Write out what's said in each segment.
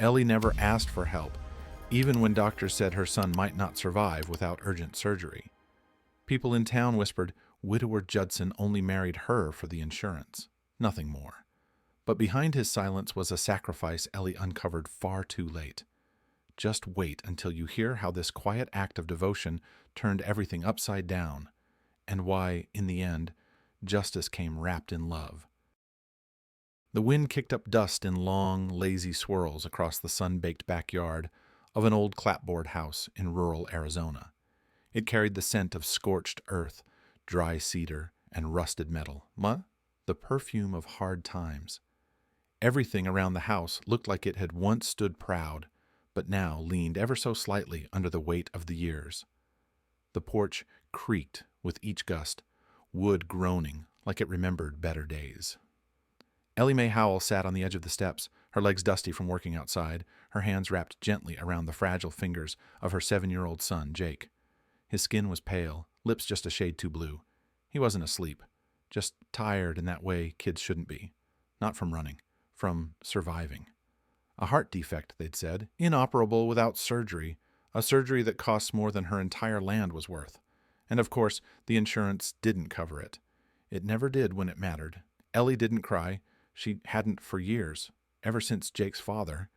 Ellie never asked for help, even when doctors said her son might not survive without urgent surgery. People in town whispered Widower Judson only married her for the insurance, nothing more. But behind his silence was a sacrifice Ellie uncovered far too late. Just wait until you hear how this quiet act of devotion turned everything upside down, and why, in the end, justice came wrapped in love. The wind kicked up dust in long, lazy swirls across the sun-baked backyard of an old clapboard house in rural Arizona. It carried the scent of scorched earth, dry cedar, and rusted metal, the perfume of hard times. Everything around the house looked like it had once stood proud, but now leaned ever so slightly under the weight of the years. The porch creaked with each gust, wood groaning like it remembered better days. Ellie Mae Howell sat on the edge of the steps, her legs dusty from working outside, her hands wrapped gently around the fragile fingers of her 7-year-old son, Jake. His skin was pale, lips just a shade too blue. He wasn't asleep, just tired in that way kids shouldn't be. Not from running, from surviving. A heart defect, they'd said, inoperable without surgery, a surgery that cost more than her entire land was worth. And of course, the insurance didn't cover it. It never did when it mattered. Ellie didn't cry. She hadn't for years, ever since Jake's father,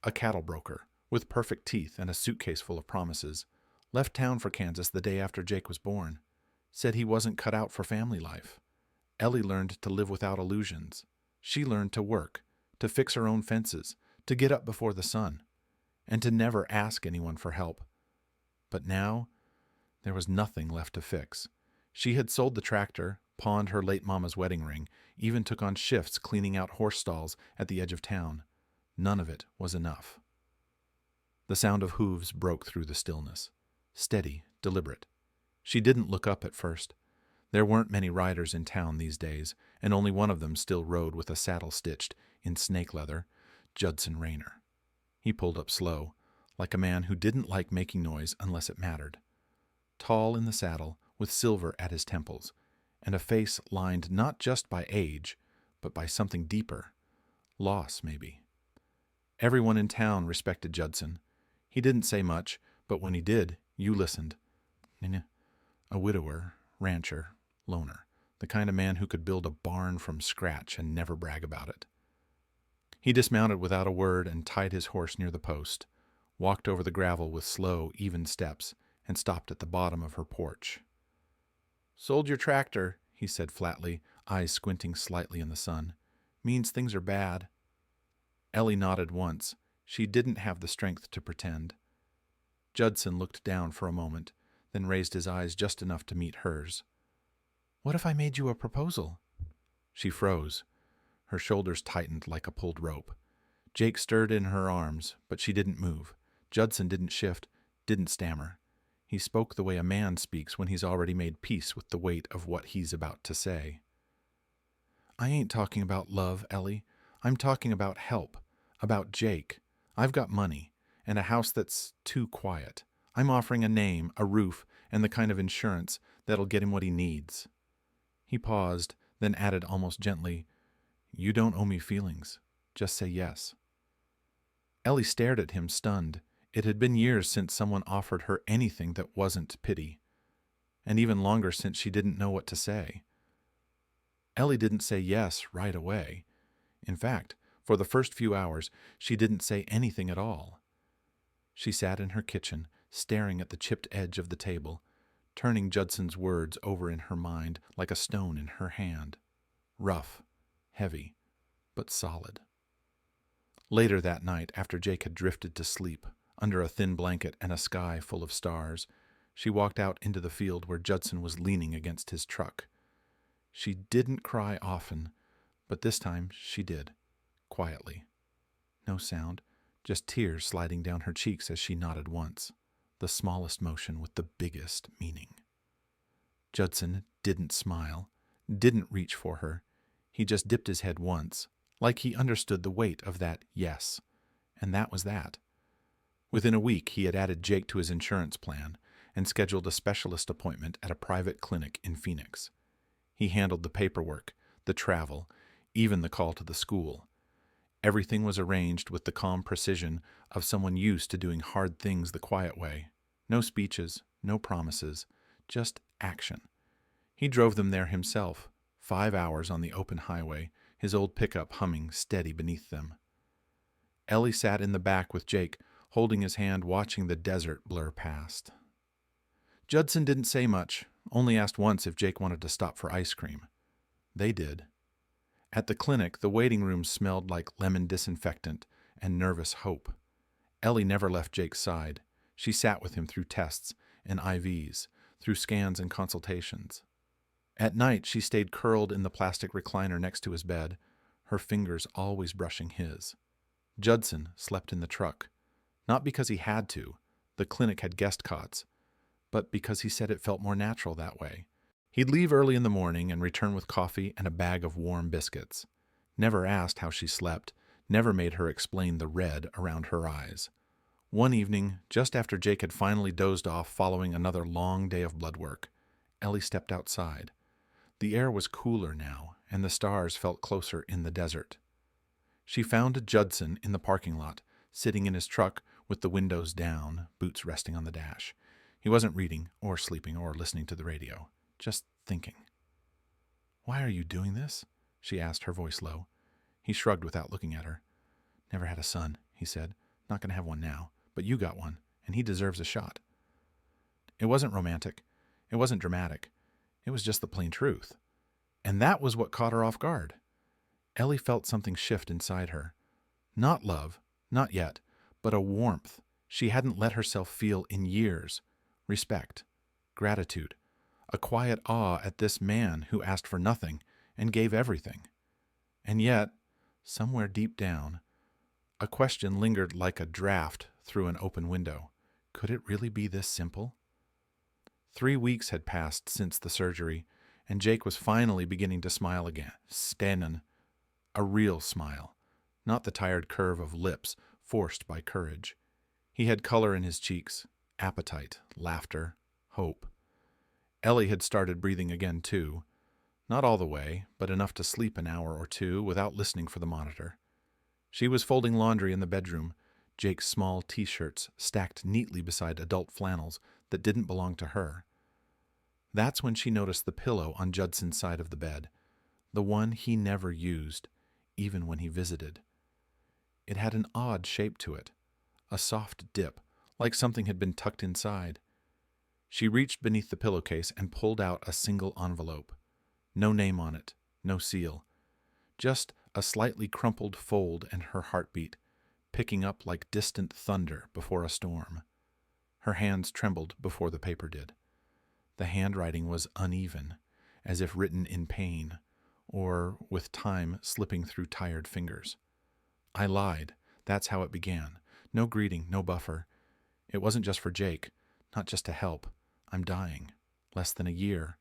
a cattle broker, with perfect teeth and a suitcase full of promises, left town for Kansas the day after Jake was born, said he wasn't cut out for family life. Ellie learned to live without illusions. She learned to work, to fix her own fences, to get up before the sun, and to never ask anyone for help. But now, there was nothing left to fix. She had sold the tractor, pawned her late mama's wedding ring, even took on shifts cleaning out horse stalls at the edge of town. None of it was enough. The sound of hooves broke through the stillness. Steady, deliberate. She didn't look up at first. There weren't many riders in town these days, and only one of them still rode with a saddle stitched in snake leather, Judson Rayner. He pulled up slow, like a man who didn't like making noise unless it mattered. Tall in the saddle, with silver at his temples, and a face lined not just by age, but by something deeper. Loss, maybe. Everyone in town respected Judson. He didn't say much, but when he did, you listened. A widower, rancher, loner, the kind of man who could build a barn from scratch and never brag about it. He dismounted without a word and tied his horse near the post, walked over the gravel with slow, even steps, and stopped at the bottom of her porch. "Sold your tractor," he said flatly, eyes squinting slightly in the sun. "Means things are bad." Ellie nodded once. She didn't have the strength to pretend. Judson looked down for a moment, then raised his eyes just enough to meet hers. "What if I made you a proposal?" She froze. Her shoulders tightened like a pulled rope. Jake stirred in her arms, but she didn't move. Judson didn't shift, didn't stammer. He spoke the way a man speaks when he's already made peace with the weight of what he's about to say. "I ain't talking about love, Ellie. I'm talking about help, about Jake. I've got money, and a house that's too quiet. I'm offering a name, a roof, and the kind of insurance that'll get him what he needs." He paused, then added almost gently, "You don't owe me feelings. Just say yes." Ellie stared at him, stunned. It had been years since someone offered her anything that wasn't pity, and even longer since she didn't know what to say. Ellie didn't say yes right away. In fact, for the first few hours, she didn't say anything at all. She sat in her kitchen, staring at the chipped edge of the table, turning Judson's words over in her mind like a stone in her hand. Rough, heavy, but solid. Later that night, after Jake had drifted to sleep, under a thin blanket and a sky full of stars, she walked out into the field where Judson was leaning against his truck. She didn't cry often, but this time she did, quietly. No sound, just tears sliding down her cheeks as she nodded once, the smallest motion with the biggest meaning. Judson didn't smile, didn't reach for her. He just dipped his head once, like he understood the weight of that yes, and that was that. Within a week, he had added Jake to his insurance plan and scheduled a specialist appointment at a private clinic in Phoenix. He handled the paperwork, the travel, even the call to the school. Everything was arranged with the calm precision of someone used to doing hard things the quiet way. No speeches, no promises, just action. He drove them there himself, 5 hours on the open highway, his old pickup humming steady beneath them. Ellie sat in the back with Jake, holding his hand, watching the desert blur past. Judson didn't say much, only asked once if Jake wanted to stop for ice cream. They did. At the clinic, the waiting room smelled like lemon disinfectant and nervous hope. Ellie never left Jake's side. She sat with him through tests and IVs, through scans and consultations. At night, she stayed curled in the plastic recliner next to his bed, her fingers always brushing his. Judson slept in the truck, not because he had to, the clinic had guest cots, but because he said it felt more natural that way. He'd leave early in the morning and return with coffee and a bag of warm biscuits. Never asked how she slept, never made her explain the red around her eyes. One evening, just after Jake had finally dozed off following another long day of blood work, Ellie stepped outside. The air was cooler now, and the stars felt closer in the desert. She found Judson in the parking lot, sitting in his truck with the windows down, boots resting on the dash. He wasn't reading or sleeping or listening to the radio, just thinking. "Why are you doing this?" she asked, her voice low. He shrugged without looking at her. "Never had a son," he said. "Not going to have one now, but you got one, and he deserves a shot." It wasn't romantic. It wasn't dramatic. It was just the plain truth. And that was what caught her off guard. Ellie felt something shift inside her. Not love, not yet, but a warmth she hadn't let herself feel in years. Respect, gratitude, a quiet awe at this man who asked for nothing and gave everything. And yet, somewhere deep down, a question lingered like a draft through an open window. Could it really be this simple? 3 weeks had passed since the surgery, and Jake was finally beginning to smile again. Stannon. A real smile, not the tired curve of lips forced by courage. He had color in his cheeks, appetite, laughter, hope. Ellie had started breathing again, too. Not all the way, but enough to sleep an hour or two without listening for the monitor. She was folding laundry in the bedroom, Jake's small T-shirts stacked neatly beside adult flannels that didn't belong to her. That's when she noticed the pillow on Judson's side of the bed, the one he never used, even when he visited. It had an odd shape to it, a soft dip, like something had been tucked inside. She reached beneath the pillowcase and pulled out a single envelope. No name on it, no seal. Just a slightly crumpled fold and her heartbeat, picking up like distant thunder before a storm. Her hands trembled before the paper did. The handwriting was uneven, as if written in pain, or with time slipping through tired fingers. I lied. That's how it began. No greeting, no buffer. It wasn't just for Jake, not just to help. I'm dying. Less than a year.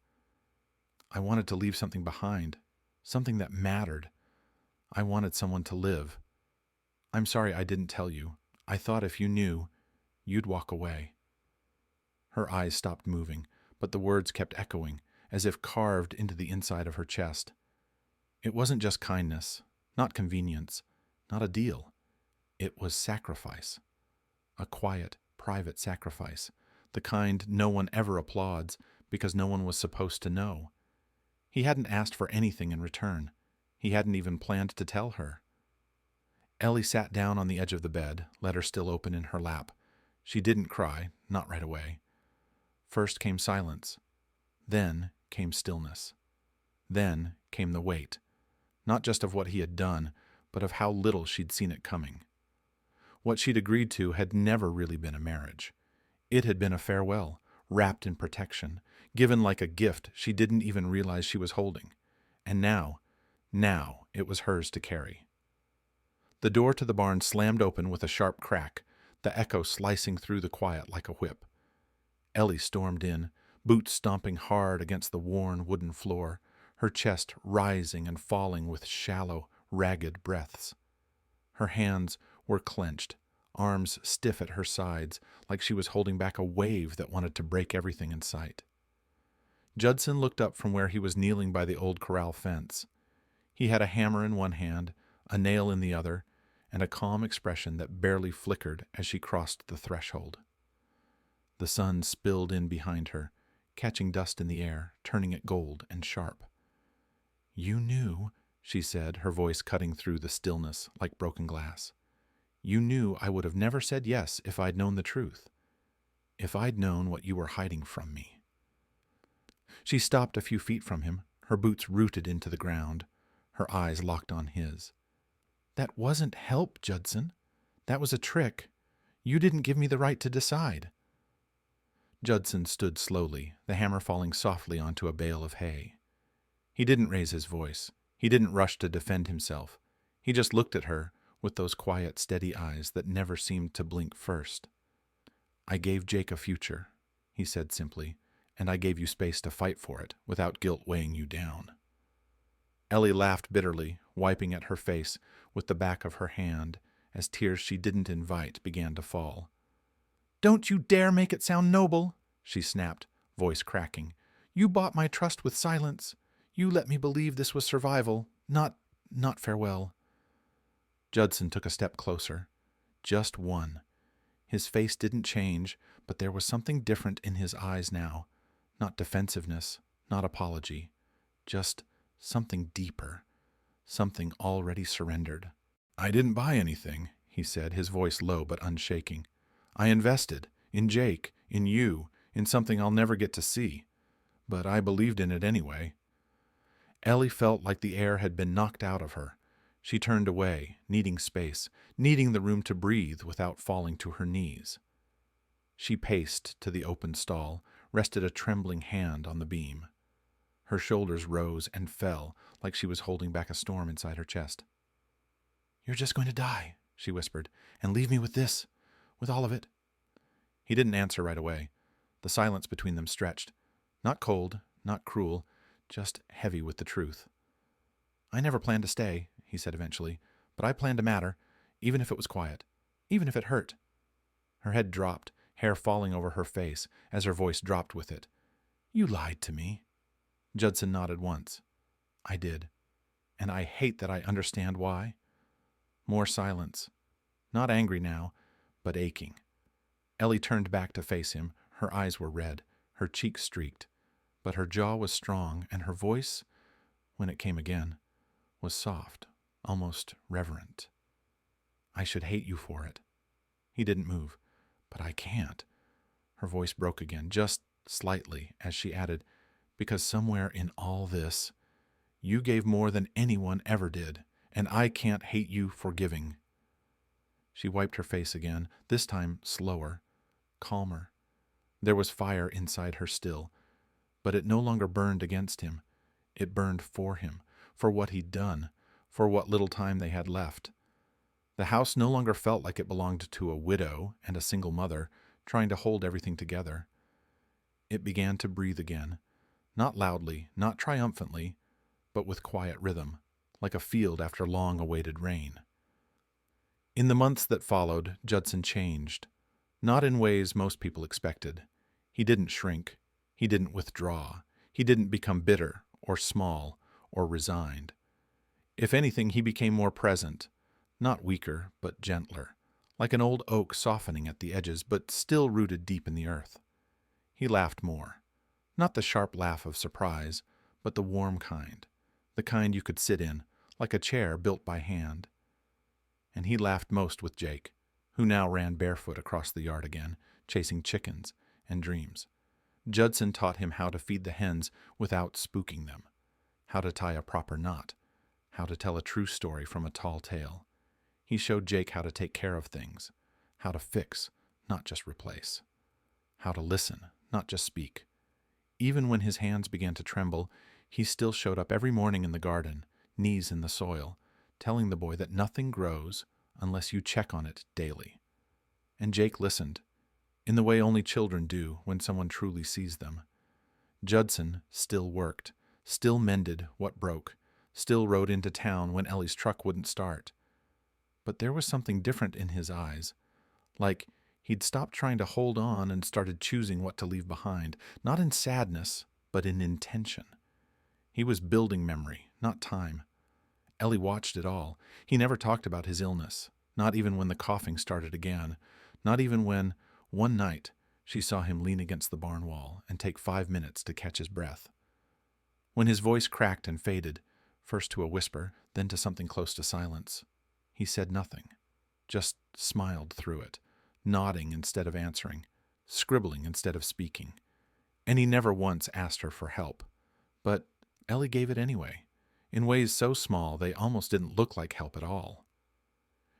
I wanted to leave something behind, something that mattered. I wanted someone to live. I'm sorry I didn't tell you. I thought if you knew, you'd walk away. Her eyes stopped moving, but the words kept echoing, as if carved into the inside of her chest. It wasn't just kindness, not convenience, not a deal. It was sacrifice. A quiet, private sacrifice, the kind no one ever applauds because no one was supposed to know. He hadn't asked for anything in return. He hadn't even planned to tell her. Ellie sat down on the edge of the bed, letter still open in her lap. She didn't cry, not right away. First came silence. Then came stillness. Then came the weight, not just of what he had done, but of how little she'd seen it coming. What she'd agreed to had never really been a marriage. It had been a farewell, wrapped in protection, given like a gift she didn't even realize she was holding. And now it was hers to carry. The door to the barn slammed open with a sharp crack, the echo slicing through the quiet like a whip. Ellie stormed in, boots stomping hard against the worn wooden floor, her chest rising and falling with shallow, ragged breaths. Her hands were clenched, arms stiff at her sides, like she was holding back a wave that wanted to break everything in sight. Judson looked up from where he was kneeling by the old corral fence. He had a hammer in one hand, a nail in the other, and a calm expression that barely flickered as she crossed the threshold. The sun spilled in behind her, catching dust in the air, turning it gold and sharp. "You knew," she said, her voice cutting through the stillness like broken glass. "You knew I would have never said yes if I'd known the truth. If I'd known what you were hiding from me." She stopped a few feet from him, her boots rooted into the ground, her eyes locked on his. "That wasn't help, Judson. That was a trick. You didn't give me the right to decide." Judson stood slowly, the hammer falling softly onto a bale of hay. He didn't raise his voice. He didn't rush to defend himself. He just looked at her with those quiet, steady eyes that never seemed to blink first. "I gave Jake a future," he said simply, "and I gave you space to fight for it without guilt weighing you down." Ellie laughed bitterly, wiping at her face with the back of her hand as tears she didn't invite began to fall. "Don't you dare make it sound noble," she snapped, voice cracking. "You bought my trust with silence. You let me believe this was survival, not farewell." Judson took a step closer. Just one. His face didn't change, but there was something different in his eyes now. Not defensiveness, not apology. Just something deeper. Something already surrendered. "I didn't buy anything," he said, his voice low but unshaking. "I invested. In Jake. In you. In something I'll never get to see. But I believed in it anyway." Ellie felt like the air had been knocked out of her. She turned away, needing space, needing the room to breathe without falling to her knees. She paced to the open stall, rested a trembling hand on the beam. Her shoulders rose and fell like she was holding back a storm inside her chest. "You're just going to die," she whispered, "and leave me with this, with all of it." He didn't answer right away. The silence between them stretched. Not cold, not cruel, just heavy with the truth. "I never planned to stay," he said eventually, "but I planned to matter, even if it was quiet, even if it hurt." Her head dropped, hair falling over her face as her voice dropped with it. "You lied to me." Judson nodded once. "I did. And I hate that I understand why." More silence. Not angry now, but aching. Ellie turned back to face him. Her eyes were red, her cheeks streaked, but her jaw was strong, and her voice, when it came again, was soft, almost reverent. "I should hate you for it." He didn't move. "But I can't." Her voice broke again, just slightly, as she added, "Because somewhere in all this, you gave more than anyone ever did, and I can't hate you for giving." She wiped her face again, this time slower, calmer. There was fire inside her still, but it no longer burned against him. It burned for him, for what he'd done, for what little time they had left. The house no longer felt like it belonged to a widow and a single mother trying to hold everything together. It began to breathe again, not loudly, not triumphantly, but with quiet rhythm, like a field after long-awaited rain. In the months that followed, Judson changed, not in ways most people expected. He didn't shrink. He didn't withdraw. He didn't become bitter or small or resigned. If anything, he became more present, not weaker, but gentler, like an old oak softening at the edges, but still rooted deep in the earth. He laughed more, not the sharp laugh of surprise, but the warm kind, the kind you could sit in, like a chair built by hand. And he laughed most with Jake, who now ran barefoot across the yard again, chasing chickens and dreams. Judson taught him how to feed the hens without spooking them, how to tie a proper knot, how to tell a true story from a tall tale. He showed Jake how to take care of things, how to fix, not just replace, how to listen, not just speak. Even when his hands began to tremble, he still showed up every morning in the garden, knees in the soil, telling the boy that nothing grows unless you check on it daily. And Jake listened, in the way only children do when someone truly sees them. Judson still worked, still mended what broke, still rode into town when Ellie's truck wouldn't start. But there was something different in his eyes, like he'd stopped trying to hold on and started choosing what to leave behind, not in sadness, but in intention. He was building memory, not time. Ellie watched it all. He never talked about his illness, Not even when the coughing started again. Not even when, one night, she saw him lean against the barn wall and take 5 minutes to catch his breath. When his voice cracked and faded, first to a whisper, then to something close to silence, he said nothing, just smiled through it, nodding instead of answering, scribbling instead of speaking. And he never once asked her for help. But Ellie gave it anyway, in ways so small they almost didn't look like help at all.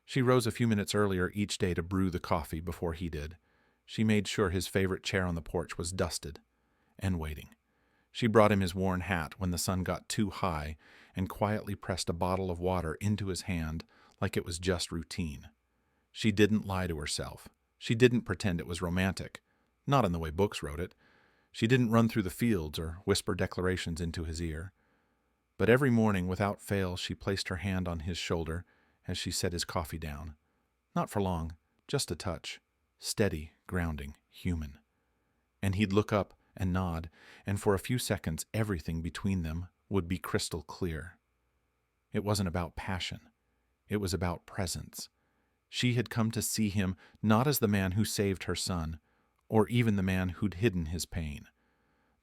She rose a few minutes earlier each day to brew the coffee before he did. She made sure his favorite chair on the porch was dusted and waiting. She brought him his worn hat when the sun got too high and quietly pressed a bottle of water into his hand like it was just routine. She didn't lie to herself. She didn't pretend it was romantic, not in the way books wrote it. She didn't run through the fields or whisper declarations into his ear. But every morning, without fail, she placed her hand on his shoulder as she set his coffee down. Not for long, just a touch. Steady, grounding, human. And he'd look up and nod, and for a few seconds everything between them would be crystal clear. It wasn't about passion. It was about presence. She had come to see him not as the man who saved her son, or even the man who'd hidden his pain,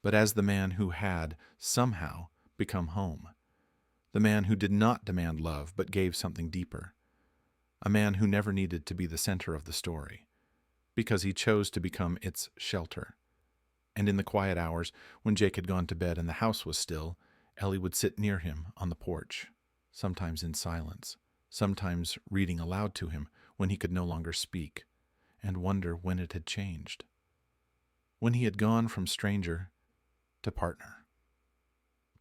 but as the man who had, somehow, become home. The man who did not demand love, but gave something deeper. A man who never needed to be the center of the story, because he chose to become its shelter. And in the quiet hours, when Jake had gone to bed and the house was still, Ellie would sit near him on the porch, sometimes in silence, sometimes reading aloud to him when he could no longer speak, and wonder when it had changed. When he had gone from stranger to partner,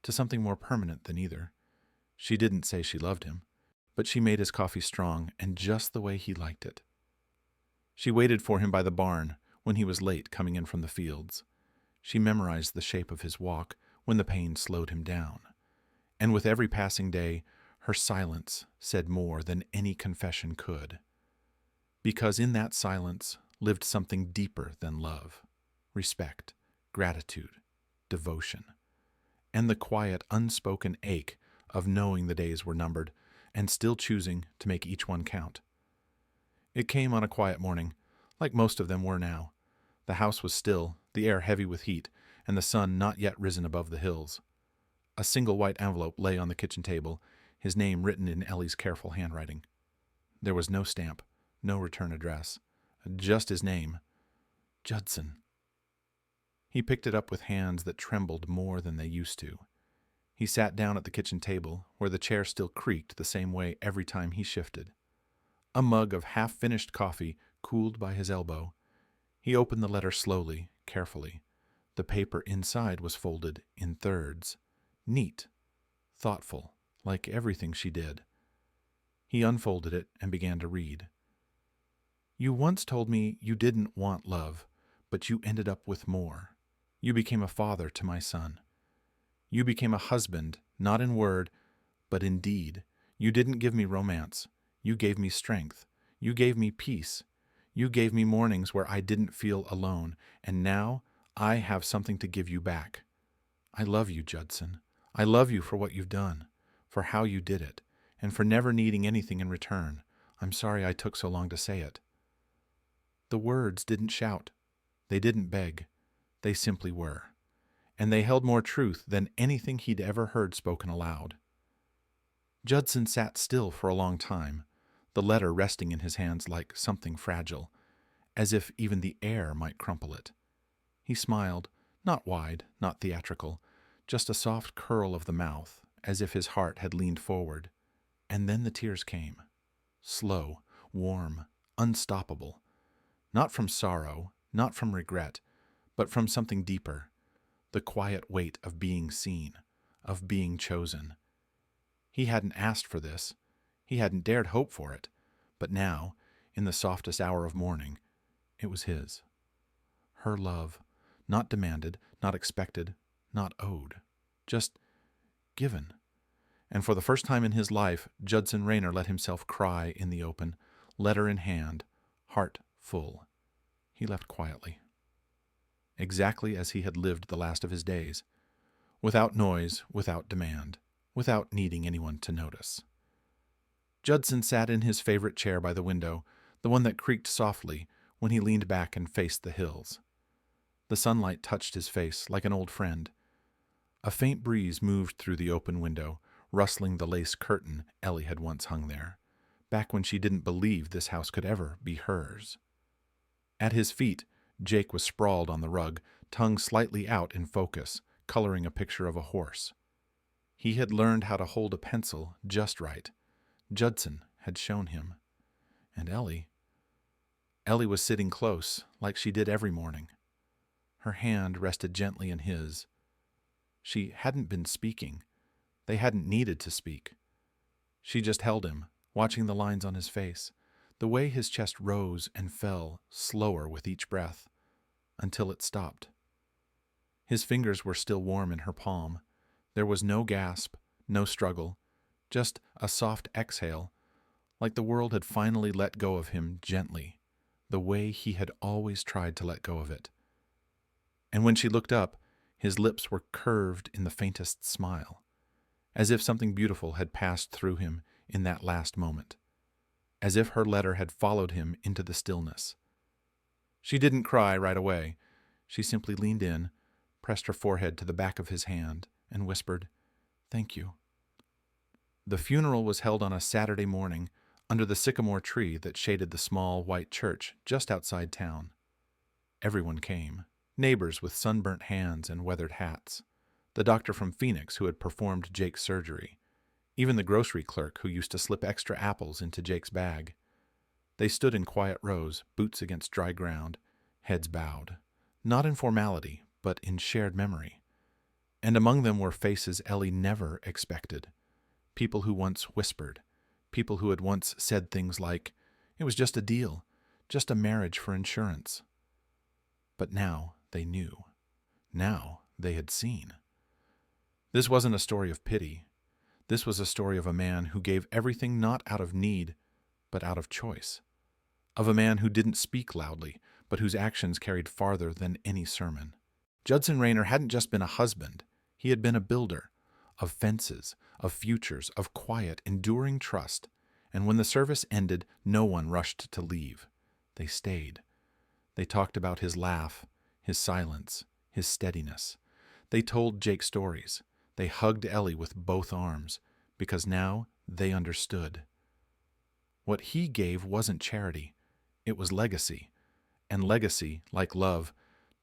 to something more permanent than either. She didn't say she loved him, but she made his coffee strong and just the way he liked it. She waited for him by the barn when he was late coming in from the fields. She memorized the shape of his walk when the pain slowed him down. And with every passing day, her silence said more than any confession could. Because in that silence lived something deeper than love, respect, gratitude, devotion, and the quiet, unspoken ache of knowing the days were numbered and still choosing to make each one count. It came on a quiet morning, like most of them were now. The house was still, the air heavy with heat, and the sun not yet risen above the hills. A single white envelope lay on the kitchen table, his name written in Ellie's careful handwriting. There was no stamp, no return address, just his name, Judson. He picked it up with hands that trembled more than they used to. He sat down at the kitchen table, where the chair still creaked the same way every time he shifted. A mug of half-finished coffee cooled by his elbow. He opened the letter slowly, carefully. The paper inside was folded in thirds. Neat, thoughtful, like everything she did. He unfolded it and began to read. You once told me you didn't want love, but you ended up with more. You became a father to my son. You became a husband, not in word, but in deed. You didn't give me romance. You gave me strength. You gave me peace. You gave me mornings where I didn't feel alone, and now I have something to give you back. I love you, Judson. I love you for what you've done, for how you did it, and for never needing anything in return. I'm sorry I took so long to say it. The words didn't shout. They didn't beg. They simply were. And they held more truth than anything he'd ever heard spoken aloud. Judson sat still for a long time, the letter resting in his hands like something fragile, as if even the air might crumple it. He smiled, not wide, not theatrical, just a soft curl of the mouth, as if his heart had leaned forward. And then the tears came. Slow, warm, unstoppable. Not from sorrow, not from regret, but from something deeper. The quiet weight of being seen, of being chosen. He hadn't asked for this. He hadn't dared hope for it. But now, in the softest hour of morning, it was his. Her love, not demanded, not expected, not owed. Just given. And for the first time in his life, Judson Rayner let himself cry in the open, letter in hand, heart full. He left quietly. Exactly as he had lived the last of his days, without noise, without demand, without needing anyone to notice. Judson sat in his favorite chair by the window, the one that creaked softly when he leaned back and faced the hills. The sunlight touched his face like an old friend. A faint breeze moved through the open window, rustling the lace curtain Ellie had once hung there, back when she didn't believe this house could ever be hers. At his feet, Jake was sprawled on the rug, tongue slightly out in focus, coloring a picture of a horse. He had learned how to hold a pencil just right. Judson had shown him. And Ellie was sitting close, like she did every morning. Her hand rested gently in his. She hadn't been speaking. They hadn't needed to speak. She just held him, watching the lines on his face, the way his chest rose and fell slower with each breath, until it stopped. His fingers were still warm in her palm. There was no gasp, no struggle, just a soft exhale, like the world had finally let go of him gently, the way he had always tried to let go of it. And when she looked up, his lips were curved in the faintest smile, as if something beautiful had passed through him in that last moment, as if her letter had followed him into the stillness. She didn't cry right away. She simply leaned in, pressed her forehead to the back of his hand, and whispered, "Thank you." The funeral was held on a Saturday morning under the sycamore tree that shaded the small white church just outside town. Everyone came, neighbors with sunburnt hands and weathered hats, the doctor from Phoenix who had performed Jake's surgery, even the grocery clerk who used to slip extra apples into Jake's bag. They stood in quiet rows, boots against dry ground, heads bowed, not in formality, but in shared memory. And among them were faces Ellie never expected, people who once whispered, people who had once said things like, "It was just a deal, just a marriage for insurance." But now they knew. Now they had seen. This wasn't a story of pity. This was a story of a man who gave everything not out of need, but out of choice. Of a man who didn't speak loudly, but whose actions carried farther than any sermon. Judson Rayner hadn't just been a husband. He had been a builder of fences, of futures, of quiet, enduring trust. And when the service ended, no one rushed to leave. They stayed. They talked about his laugh, his silence, his steadiness. They told Jake stories. They hugged Ellie with both arms, because now they understood. What he gave wasn't charity. It was legacy. And legacy, like love,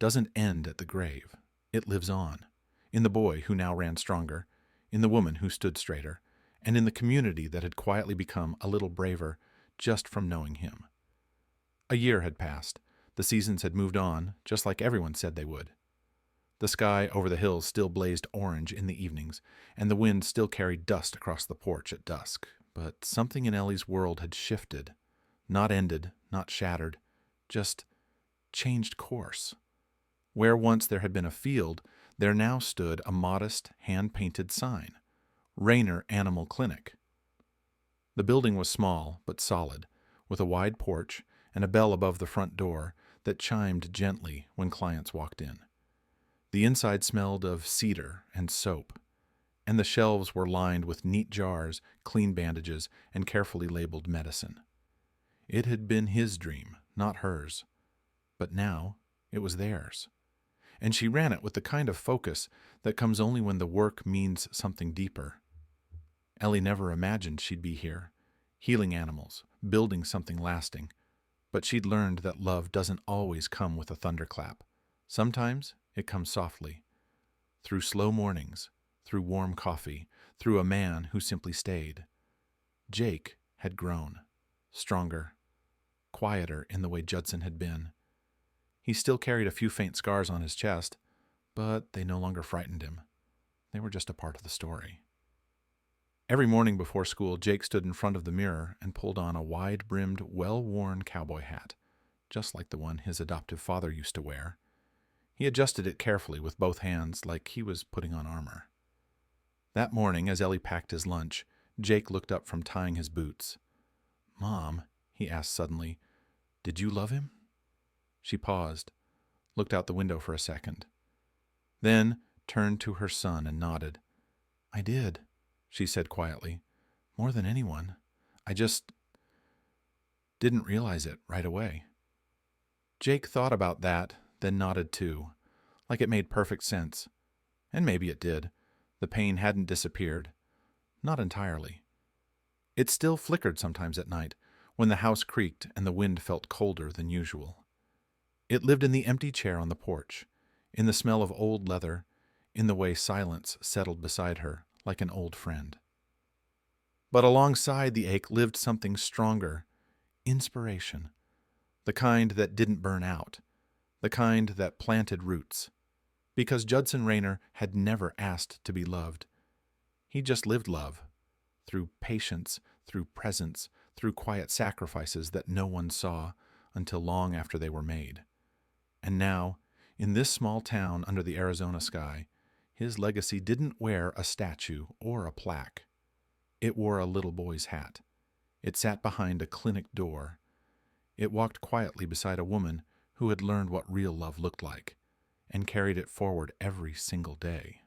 doesn't end at the grave. It lives on. In the boy who now ran stronger, in the woman who stood straighter, and in the community that had quietly become a little braver just from knowing him. A year had passed. The seasons had moved on, just like everyone said they would. The sky over the hills still blazed orange in the evenings, and the wind still carried dust across the porch at dusk. But something in Ellie's world had shifted. Not ended, not shattered, just changed course. Where once there had been a field, there now stood a modest, hand-painted sign, Rayner Animal Clinic. The building was small but solid, with a wide porch and a bell above the front door that chimed gently when clients walked in. The inside smelled of cedar and soap, and the shelves were lined with neat jars, clean bandages, and carefully labeled medicine. It had been his dream, not hers, but now it was theirs. And she ran it with the kind of focus that comes only when the work means something deeper. Ellie never imagined she'd be here, healing animals, building something lasting. But she'd learned that love doesn't always come with a thunderclap. Sometimes it comes softly, through slow mornings, through warm coffee, through a man who simply stayed. Jake had grown, stronger, quieter in the way Judson had been. He still carried a few faint scars on his chest, but they no longer frightened him. They were just a part of the story. Every morning before school, Jake stood in front of the mirror and pulled on a wide-brimmed, well-worn cowboy hat, just like the one his adoptive father used to wear. He adjusted it carefully with both hands like he was putting on armor. That morning, as Ellie packed his lunch, Jake looked up from tying his boots. "Mom," he asked suddenly, "did you love him?" She paused, looked out the window for a second, then turned to her son and nodded. "I did," she said quietly. "More than anyone. I just didn't realize it right away." Jake thought about that, then nodded too, like it made perfect sense. And maybe it did. The pain hadn't disappeared. Not entirely. It still flickered sometimes at night, when the house creaked and the wind felt colder than usual. It lived in the empty chair on the porch, in the smell of old leather, in the way silence settled beside her like an old friend. But alongside the ache lived something stronger, inspiration, the kind that didn't burn out, the kind that planted roots. Because Judson Rayner had never asked to be loved. He just lived love, through patience, through presence, through quiet sacrifices that no one saw until long after they were made. And now, in this small town under the Arizona sky, his legacy didn't wear a statue or a plaque. It wore a little boy's hat. It sat behind a clinic door. It walked quietly beside a woman who had learned what real love looked like, and carried it forward every single day.